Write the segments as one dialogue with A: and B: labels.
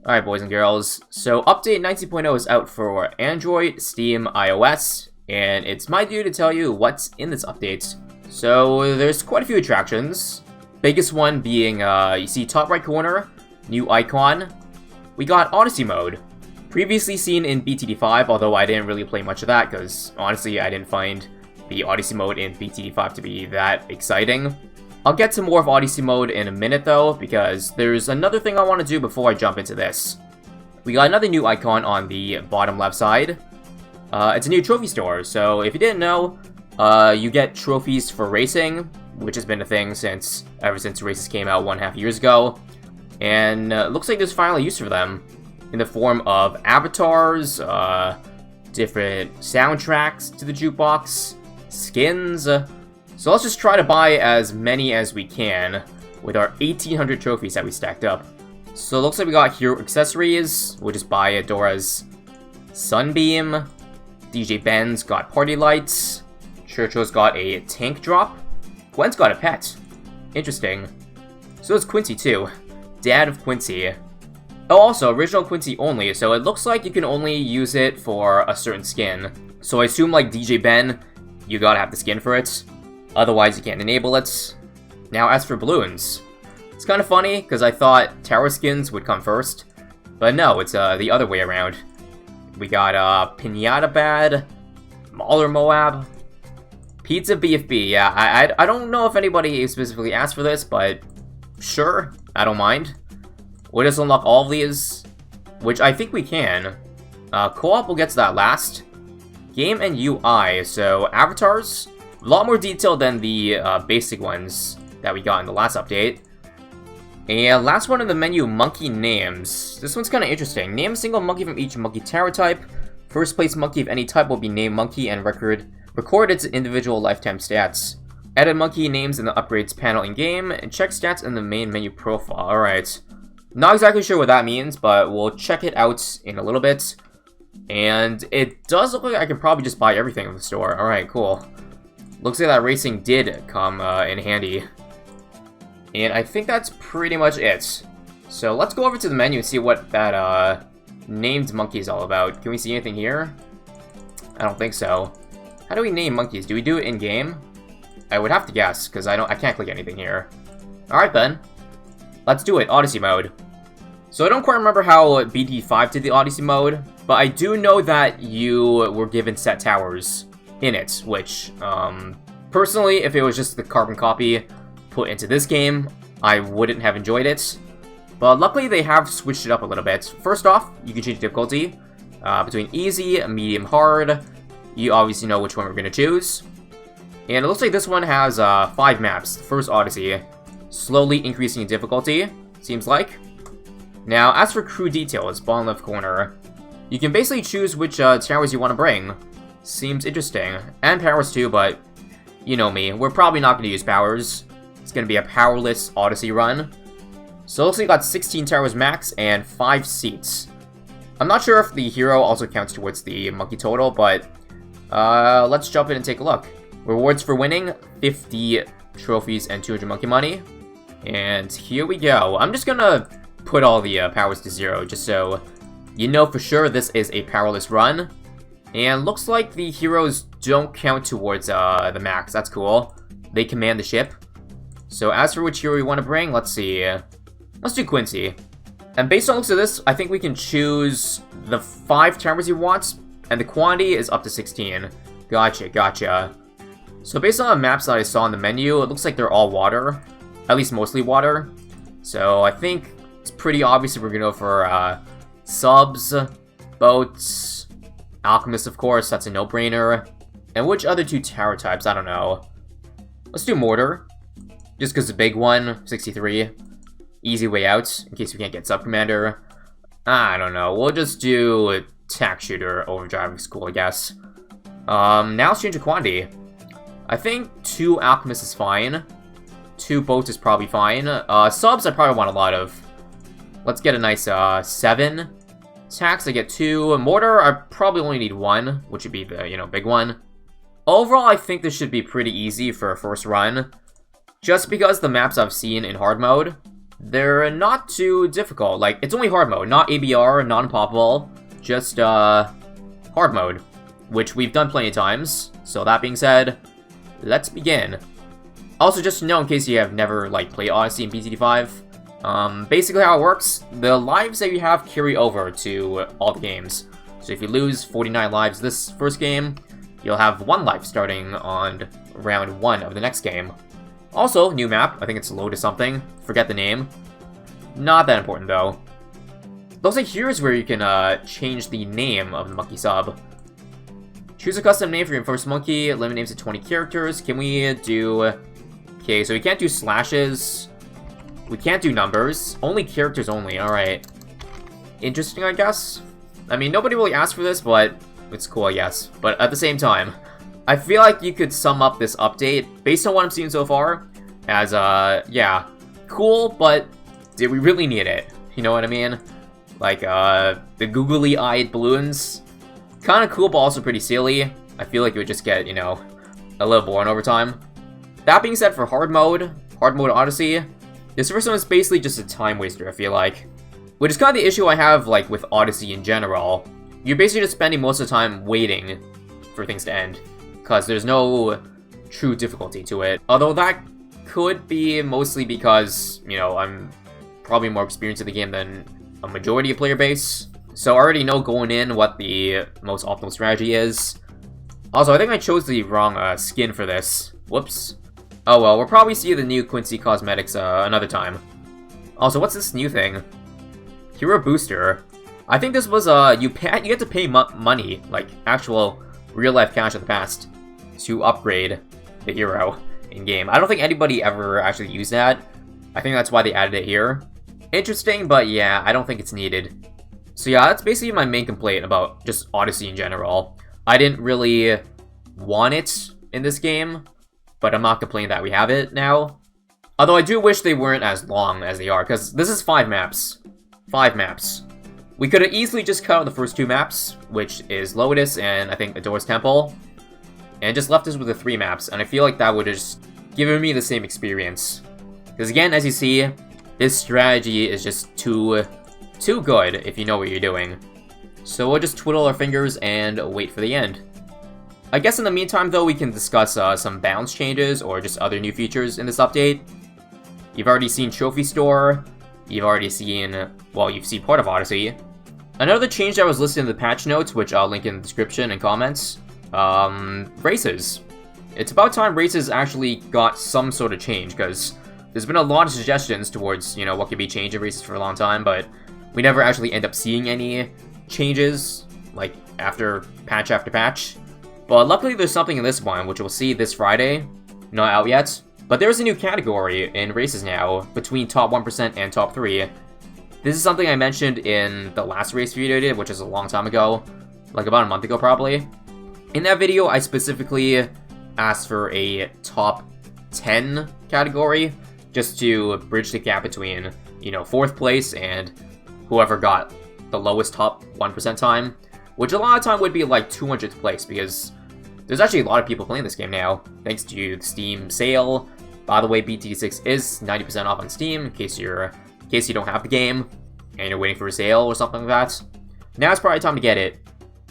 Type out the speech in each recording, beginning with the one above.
A: Alright, boys and girls, so update 19.0 is out for Android, Steam, iOS, and it's my duty to tell you what's in this update. So there's quite a few attractions, biggest one being, you see top right corner, new icon. We got Odyssey Mode, previously seen in BTD5, although I didn't really play much of that, because honestly I didn't find the Odyssey Mode in BTD5 to be that exciting. I'll get to more of Odyssey Mode in a minute though, because there's another thing I want to do before I jump into this. We got another new icon on the bottom left side. It's a new trophy store, so if you didn't know, you get trophies for racing, which has been a thing ever since races came out 1.5 years ago. And looks like there's finally use for them, in the form of avatars, different soundtracks to the jukebox, skins. So let's just try to buy as many as we can with our 1,800 trophies that we stacked up. So it looks like we got hero accessories. We'll just buy Adora's Sunbeam. DJ Ben's got party lights. Churchill's got a tank drop. Gwen's got a pet. Interesting. So does Quincy too. Dad of Quincy. Oh, also, original Quincy only, so it looks like you can only use it for a certain skin. So I assume like DJ Ben, you gotta have the skin for it. Otherwise, you can't enable it. Now, as for balloons, it's kind of funny, because I thought tower skins would come first. But no, it's the other way around. We got Pinata Bad, Mauler Moab, Pizza BFB. Yeah, I don't know if anybody specifically asked for this, but sure, I don't mind. We'll just unlock all of these, which I think we can. Co-op will get to that last. Game and UI, so avatars. A lot more detail than the basic ones that we got in the last update. And last one in the menu, monkey names. This one's kind of interesting. Name a single monkey from each monkey tower type. First place monkey of any type will be named monkey and record its individual lifetime stats. Edit monkey names in the upgrades panel in-game, and check stats in the main menu profile. Alright. Not exactly sure what that means, but we'll check it out in a little bit. And it does look like I can probably just buy everything in the store. Alright, cool. Looks like that racing did come in handy. And I think that's pretty much it. So let's go over to the menu and see what that named monkey is all about. Can we see anything here? I don't think so. How do we name monkeys? Do we do it in-game? I would have to guess, because I can't click anything here. Alright then. Let's do it, Odyssey Mode. So I don't quite remember how BT5 did the Odyssey Mode, but I do know that you were given set towers in it, which, personally, if it was just the carbon copy put into this game, I wouldn't have enjoyed it. But luckily, they have switched it up a little bit. First off, you can change difficulty between easy, medium, hard. You obviously know which one we're going to choose. And it looks like this one has 5 maps. The first Odyssey, slowly increasing in difficulty, seems like. Now, as for crew details, bottom left corner, you can basically choose which towers you want to bring. Seems interesting. And powers too, but you know me. We're probably not going to use powers. It's going to be a powerless Odyssey run. So it looks like you got 16 towers max and 5 seats. I'm not sure if the hero also counts towards the monkey total, but let's jump in and take a look. Rewards for winning, 50 trophies and 200 monkey money. And here we go. I'm just going to put all the powers to 0, just so you know for sure this is a powerless run. And looks like the heroes don't count towards the max. That's cool. They command the ship. So as for which hero we want to bring, let's see. Let's do Quincy. And based on looks of this, I think we can choose the 5 towers he wants, and the quantity is up to 16. Gotcha, gotcha. So based on the maps that I saw in the menu, it looks like they're all water. At least mostly water. So I think it's pretty obvious that we're going to go for subs, boats, Alchemist, of course, that's a no-brainer. And which other 2 tower types? I don't know. Let's do Mortar. Just because the big one, 63. Easy way out, in case we can't get Sub-Commander. I don't know. We'll just do Tack Shooter. Overdrive is cool, I guess. Now let's change the quantity. I think 2 Alchemists is fine. 2 boats is probably fine. Subs I probably want a lot of. Let's get a nice 7. Tax, I get 2. Mortar, I probably only need 1, which would be the, big one. Overall, I think this should be pretty easy for a first run. Just because the maps I've seen in hard mode, They're not too difficult. Like, it's only hard mode, not ABR, non-poppable, just, hard mode, which we've done plenty of times. So that being said, let's begin. Also, just to know, in case you have never, like, played Odyssey and BTD5, basically how it works, the lives that you have carry over to all the games. So if you lose 49 lives this first game, you'll have 1 life starting on round 1 of the next game. Also, new map, I think it's Load to something, forget the name. Not that important though. Looks like here's where you can change the name of the monkey sub. Choose a custom name for your first monkey, limit names to 20 characters. Can we do... Okay, so we can't do slashes. We can't do numbers. Only characters only, alright. Interesting, I guess. I mean, nobody really asked for this, but it's cool, I guess. But at the same time, I feel like you could sum up this update, based on what I'm seeing so far, as, yeah, cool, but did we really need it? You know what I mean? Like, the googly-eyed balloons, kind of cool, but also pretty silly. I feel like it would just get, you know, a little boring over time. That being said, for hard mode Odyssey, this first one is basically just a time waster, I feel like. Which is kind of the issue I have, like, with Odyssey in general. You're basically just spending most of the time waiting for things to end, because there's no true difficulty to it. Although that could be mostly because, you know, I'm probably more experienced in the game than a majority of player base. So I already know going in what the most optimal strategy is. Also, I think I chose the wrong skin for this. Whoops. Oh well, we'll probably see the new Quincy cosmetics another time. Also, what's this new thing? Hero Booster. I think this was, you get to pay money, like actual real-life cash in the past, to upgrade the hero in-game. I don't think anybody ever actually used that. I think that's why they added it here. Interesting, but yeah, I don't think it's needed. So yeah, that's basically my main complaint about just Odyssey in general. I didn't really want it in this game, but I'm not complaining that we have it now. Although I do wish they weren't as long as they are, because this is 5 maps. 5 maps. We could have easily just cut out the first 2 maps, which is Lotus and I think Adore's Temple, and just left us with the 3 maps, and I feel like that would have just given me the same experience. Because again, as you see, this strategy is just too good if you know what you're doing. So we'll just twiddle our fingers and wait for the end. I guess in the meantime though, we can discuss some balance changes or just other new features in this update. You've already seen HOV Store, you've already seen, well, you've seen part of Odyssey. Another change that was listed in the patch notes, which I'll link in the description and comments, races. It's about time races actually got some sort of change, because there's been a lot of suggestions towards, you know, what could be changed in races for a long time, but we never actually end up seeing any changes, like, after patch. But luckily there's something in this one, which we'll see this Friday. Not out yet. But there's a new category in races now, between top 1% and top 3. This is something I mentioned in the last race video I did, which is a long time ago. Like about a month ago, probably. In that video, I specifically asked for a top 10 category, just to bridge the gap between, you know, 4th place and whoever got the lowest top 1% time. Which a lot of time would be like 200th place, because there's actually a lot of people playing this game now, thanks to the Steam sale. By the way, BT6 is 90% off on Steam, in case you don't have the game, and you're waiting for a sale or something like that. Now it's probably time to get it.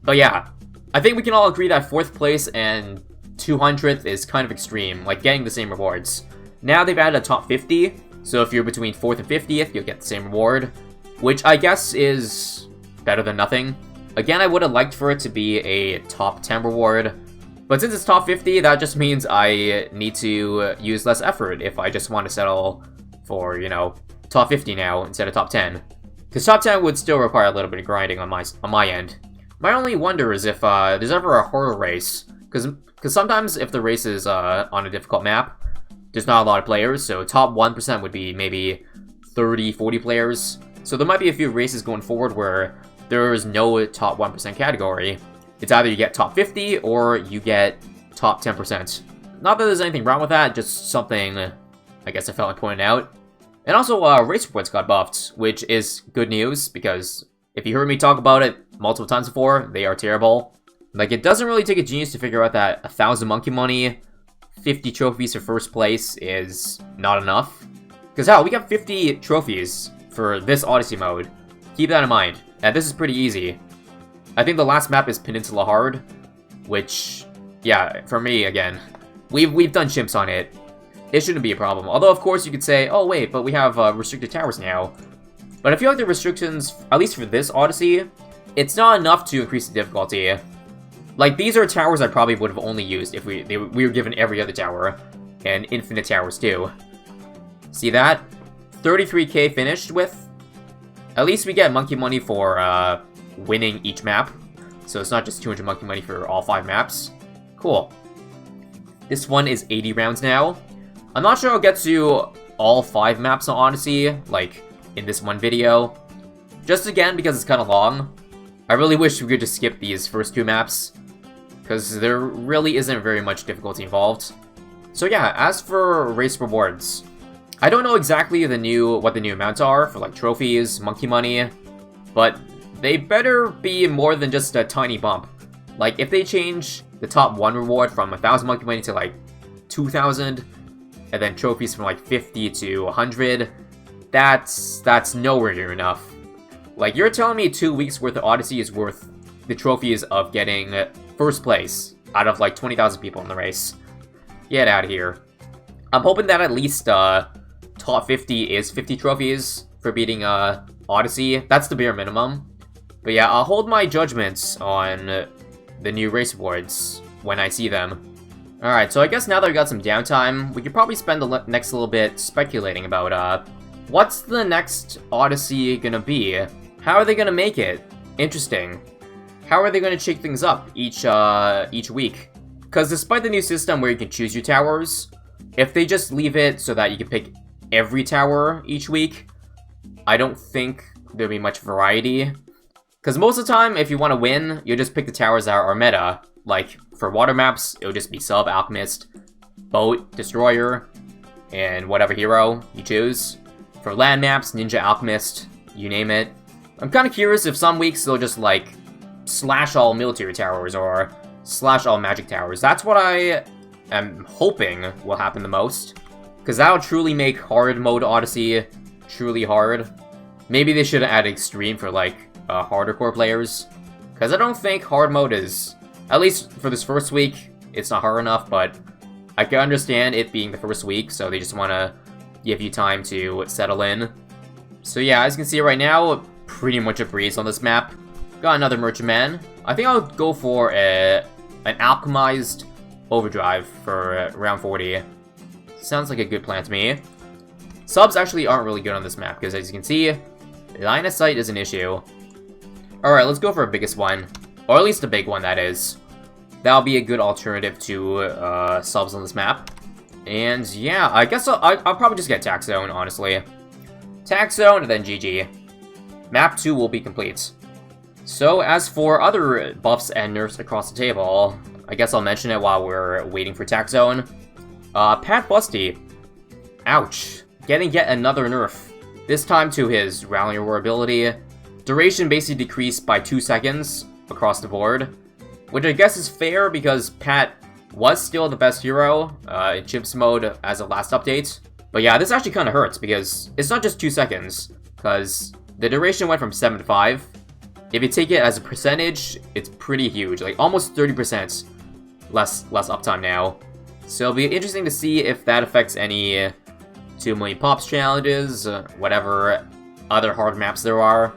A: But yeah, I think we can all agree that 4th place and 200th is kind of extreme, like getting the same rewards. Now they've added a top 50, so if you're between 4th and 50th, you'll get the same reward, which I guess is better than nothing. Again, I would have liked for it to be a top 10 reward, but since it's top 50, that just means I need to use less effort if I just want to settle for, you know, top 50 now instead of top 10. Because top 10 would still require a little bit of grinding on my end. My only wonder is if there's ever a horror race, because sometimes if the race is on a difficult map, there's not a lot of players, so top 1% would be maybe 30, 40 players. So there might be a few races going forward where there is no top 1% category. It's either you get top 50 or you get top 10%. Not that there's anything wrong with that, just something I guess I felt like pointing out. And also, race reports got buffed, which is good news, because if you heard me talk about it multiple times before, they are terrible. Like, it doesn't really take a genius to figure out that 1,000 monkey money, 50 trophies for first place is not enough. Because hell, we got 50 trophies for this Odyssey mode. Keep that in mind. And this is pretty easy. I think the last map is Peninsula Hard, which, yeah, for me, again, we've done chimps on it. It shouldn't be a problem. Although, of course, you could say, oh wait, but we have restricted towers now. But I feel like the restrictions, at least for this Odyssey, it's not enough to increase the difficulty. Like, these are towers I probably would have only used if we were given every other tower. And infinite towers, too. See that? 33k finished with. At least we get monkey money for winning each map. So it's not just 200 monkey money for all 5 maps. Cool. This one is 80 rounds now. I'm not sure I'll get to all 5 maps on Odyssey, like, in this one video. Just again, because it's kind of long. I really wish we could just skip these first 2 maps, because there really isn't very much difficulty involved. So yeah, as for race rewards, I don't know exactly what the new amounts are for like trophies, monkey money, but they better be more than just a tiny bump. Like if they change the top 1 reward from 1,000 monkey money to like 2,000, and then trophies from like 50 to 100, that's nowhere near enough. Like, you're telling me 2 weeks worth of Odyssey is worth the trophies of getting first place out of like 20,000 people in the race. Get out of here. I'm hoping that at least top 50 is 50 trophies for beating Odyssey. That's the bare minimum. But yeah, I'll hold my judgments on the new race awards when I see them. Alright, so I guess now that we got some downtime, we could probably spend the next little bit speculating about what's the next Odyssey gonna be? How are they gonna make it interesting? How are they gonna shake things up each week? Because despite the new system where you can choose your towers, if they just leave it so that you can pick every tower each week, I don't think there'll be much variety. Because most of the time, if you want to win, you'll just pick the towers that are meta. Like, for water maps, it'll just be Sub, Alchemist, Boat, Destroyer, and whatever hero you choose. For land maps, Ninja, Alchemist, you name it. I'm kind of curious if some weeks they'll just, like, slash all military towers or slash all magic towers. That's what I am hoping will happen the most. Because that'll truly make hard mode Odyssey truly hard. Maybe they should add extreme for, like, harder core players. Because I don't think hard mode is, at least for this first week, it's not hard enough, but I can understand it being the first week, so they just want to give you time to settle in. So yeah, as you can see right now, pretty much a breeze on this map. Got another Merchantman. I think I'll go for an Alchemized Overdrive for round 40. Sounds like a good plan to me. Subs actually aren't really good on this map, because as you can see, line of sight is an issue. Alright, let's go for a biggest one. Or at least a big one, that is. That'll be a good alternative to subs on this map. And yeah, I guess I'll probably just get Tax Zone, honestly. Tax Zone, and then GG. Map 2 will be complete. So, as for other buffs and nerfs across the table, I guess I'll mention it while we're waiting for Tax Zone. Pat Busty. Ouch. Getting yet another nerf. This time to his Rallying Roar ability. Duration basically decreased by 2 seconds across the board. Which I guess is fair because Pat was still the best hero in Chimps mode as of last update. But yeah, this actually kind of hurts because it's not just 2 seconds. Because the duration went from 7 to 5. If you take it as a percentage, it's pretty huge. Like almost 30% less uptime now. So it'll be interesting to see if that affects any 2 million pops challenges, whatever other hard maps there are.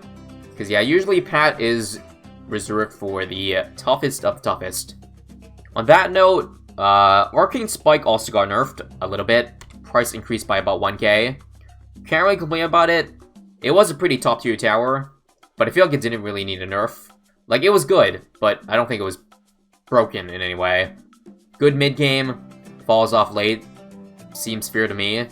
A: Because yeah, usually Pat is reserved for the toughest of the toughest. On that note, Arcane Spike also got nerfed a little bit. Price increased by about 1k. Can't really complain about it. It was a pretty top tier tower, but I feel like it didn't really need a nerf. Like, it was good, but I don't think it was broken in any way. Good mid-game, falls off late, seems fair to me.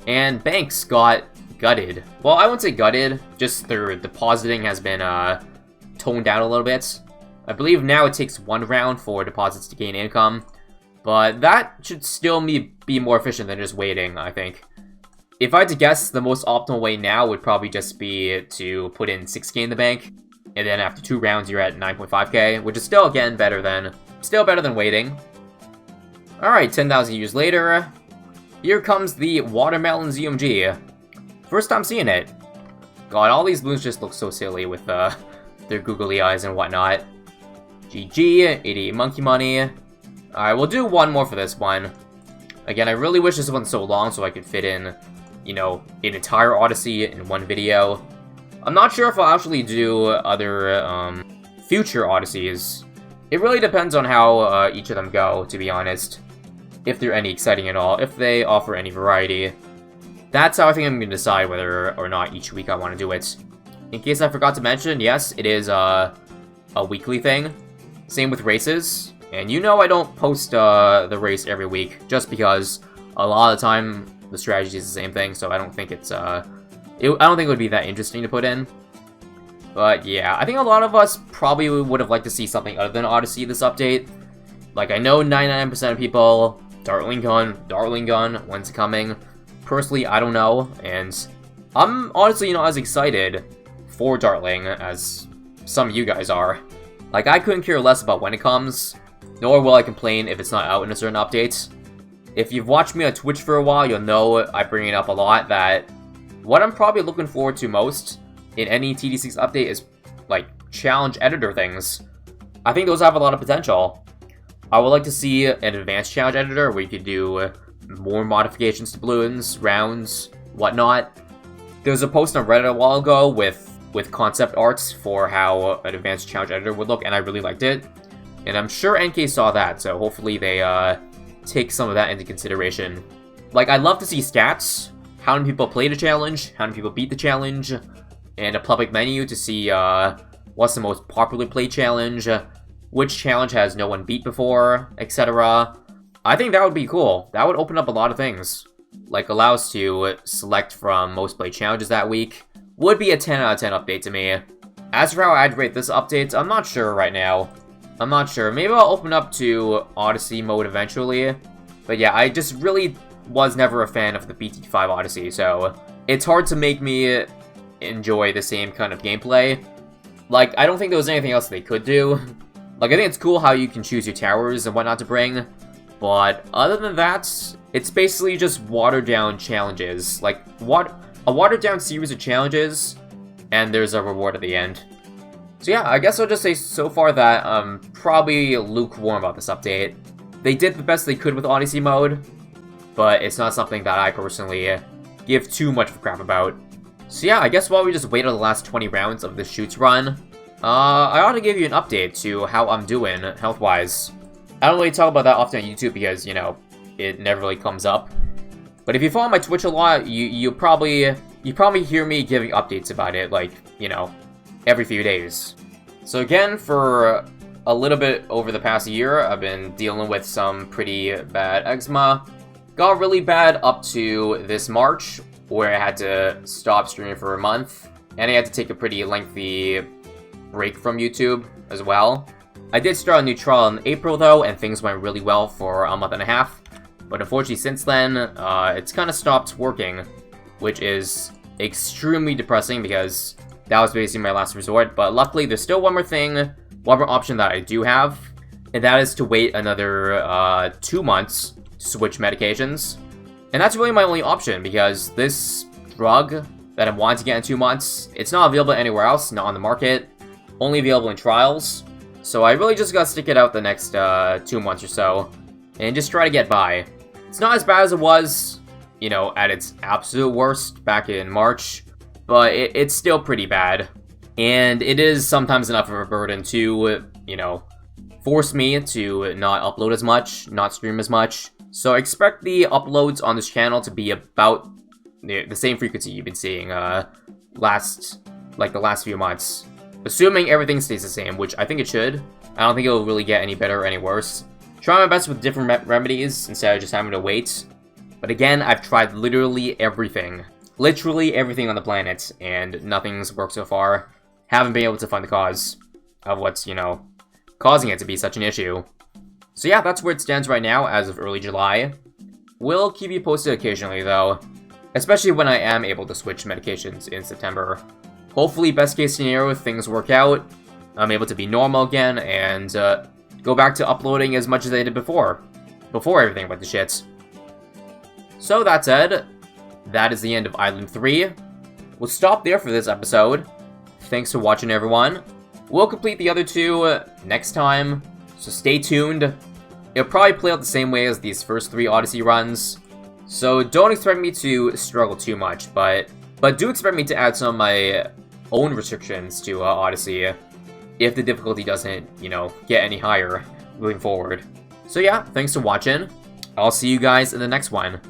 A: And Banks got gutted. Well, I wouldn't say gutted, just their depositing has been toned down a little bit. I believe now it takes 1 round for deposits to gain income, but that should still be more efficient than just waiting, I think. If I had to guess, the most optimal way now would probably just be to put in 6k in the bank, and then after 2 rounds you're at 9.5k, which is still, again, better than waiting. Alright, 10,000 years later. Here comes the Watermelon ZMG. First time seeing it. God, all these balloons just look so silly with their googly eyes and whatnot. GG, 88 monkey money. Alright, we'll do one more for this one. Again, I really wish this wasn't so long so I could fit in, you know, an entire Odyssey in one video. I'm not sure if I'll actually do other, future Odysseys. It really depends on how each of them go, to be honest. If they're any exciting at all, if they offer any variety. That's how I think I'm going to decide whether or not each week I want to do it. In case I forgot to mention, yes, it is a weekly thing. Same with races. And you know I don't post the race every week, just because a lot of the time the strategy is the same thing, so I don't think it's I don't think it would be that interesting to put in. But yeah, I think a lot of us probably would have liked to see something other than Odyssey this update. Like, I know 99% of people, Dartling Gun, when's it coming? Personally, I don't know, and I'm honestly not as excited for Dartling as some of you guys are. Like, I couldn't care less about when it comes, nor will I complain if it's not out in a certain update. If you've watched me on Twitch for a while, you'll know I bring it up a lot that what I'm probably looking forward to most in any TD6 update is, like, challenge editor things. I think those have a lot of potential. I would like to see an advanced challenge editor where you could do more modifications to balloons, rounds, whatnot. There was a post on Reddit a while ago with concept arts for how an advanced challenge editor would look, and I really liked it. And I'm sure NK saw that, so hopefully they take some of that into consideration. Like, I'd love to see stats, how many people play the challenge, how many people beat the challenge, and a public menu to see what's the most popularly played challenge, which challenge has no one beat before, etc. I think that would be cool. That would open up a lot of things. Like, allow us to select from most played challenges that week. Would be a 10 out of 10 update to me. As for how I'd rate this update, I'm not sure right now. I'm not sure. Maybe I'll open up to Odyssey Mode eventually. But yeah, I just really was never a fan of the BT5 Odyssey, so it's hard to make me enjoy the same kind of gameplay. Like, I don't think there was anything else they could do. Like, I think it's cool how you can choose your towers and whatnot to bring. But other than that, it's basically just watered-down challenges. Like, a watered-down series of challenges, and there's a reward at the end. So yeah, I guess I'll just say so far that I'm probably lukewarm about this update. They did the best they could with Odyssey Mode, but it's not something that I personally give too much of a crap about. So yeah, I guess while we just wait on the last 20 rounds of the shoots run, I ought to give you an update to how I'm doing health-wise. I don't really talk about that often on YouTube because, you know, it never really comes up. But if you follow my Twitch a lot, you probably hear me giving updates about it, like, you know, every few days. So again, for a little bit over the past year, I've been dealing with some pretty bad eczema. Got really bad up to this March, where I had to stop streaming for a month, and I had to take a pretty lengthy break from YouTube as well. I did start a new trial in April though, and things went really well for a month and a half. But unfortunately since then, it's kind of stopped working, which is extremely depressing because that was basically my last resort. But luckily, there's still one more option that I do have, and that is to wait another 2 months to switch medications. And that's really my only option because this drug that I'm wanting to get in 2 months, it's not available anywhere else, not on the market, only available in trials. So I really just gotta stick it out the next 2 months or so, and just try to get by. It's not as bad as it was, you know, at its absolute worst back in March, but it's still pretty bad. And it is sometimes enough of a burden to, you know, force me to not upload as much, not stream as much. So expect the uploads on this channel to be about the same frequency you've been seeing the last few months. Assuming everything stays the same, which I think it should. I don't think it'll really get any better or any worse. Try my best with different remedies instead of just having to wait. But again, I've tried literally everything. Literally everything on the planet, and nothing's worked so far. Haven't been able to find the cause of what's, you know, causing it to be such an issue. So yeah, that's where it stands right now as of early July. We'll keep you posted occasionally though, especially when I am able to switch medications in September. Hopefully, best case scenario, things work out, I'm able to be normal again, and go back to uploading as much as I did before everything went to shit. So that said, that is the end of Island 3. We'll stop there for this episode. Thanks for watching, everyone. We'll complete the other 2 next time, so stay tuned. It'll probably play out the same way as these first 3 Odyssey runs, so don't expect me to struggle too much, but do expect me to add some of my own restrictions to Odyssey if the difficulty doesn't, you know, get any higher moving forward. So yeah, thanks for watching. I'll see you guys in the next one.